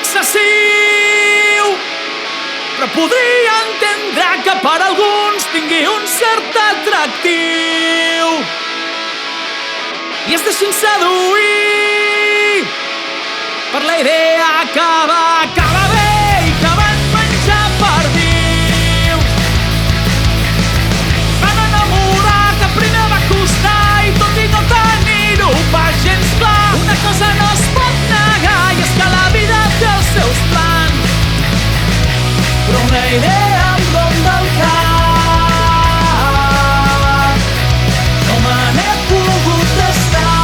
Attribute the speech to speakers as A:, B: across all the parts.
A: excessiu, però podria entendre que per alguns tingui un cert atractiu i es deixin seduir per la idea que va acabar bé i que van menjar perdius. Van enamorar que primer va costar i tot i no tenir-ho pas gens clar, una cosa no es pot negar i és que la vida té els seus plans, però una idea em ronda el cap, no me n'he pogut estar.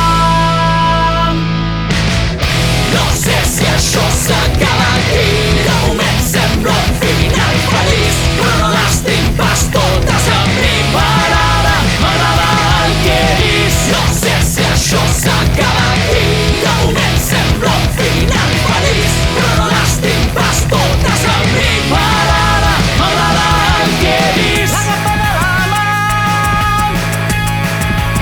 B: No sé si això s'acaba aquí, de moment sembla un final feliç, però no les tinc pas totes amb mi. Per ara m'agrada el que he vist. No sé si això s'acaba aquí, de moment sembla un final feliç, però no les tinc pas totes amb mi. Per ara m'agrada el que he vist.
A: L'agafa de la mà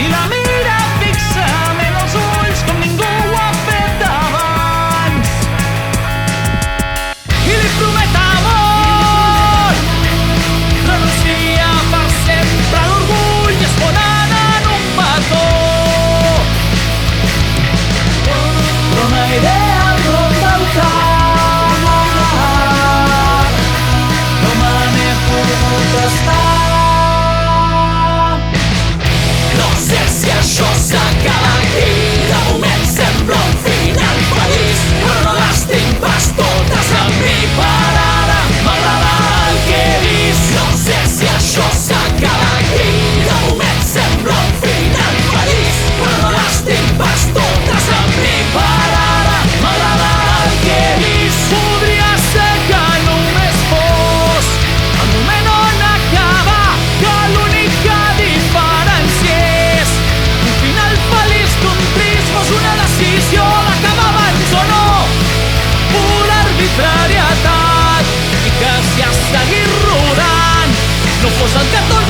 A: i la mira fixament als ulls com ningú ho ha fet abans i li promet amor. Renuncia per sempre a l'orgull i es ponen en un petó, però una idea em ronda el cap, no me n'he pogut estar.
B: No sé si això s'acaba aquí, de moment sembla un final feliç, però no les tinc pas totes amb mi. Per ara m'agrada el que he vist. No sé si això s'acaba aquí, de moment sembla un final feliç, però no les tinc pas totes amb mi. Per ara m'agrada el que he vist.
A: Podria ser que només fos el moment on acaba, que l'únic que diferenciés un final feliç d'un trist fos una decisió d'acabar abans o no, pura arbitrarietat, i que si has seguit rodant no fos el que tot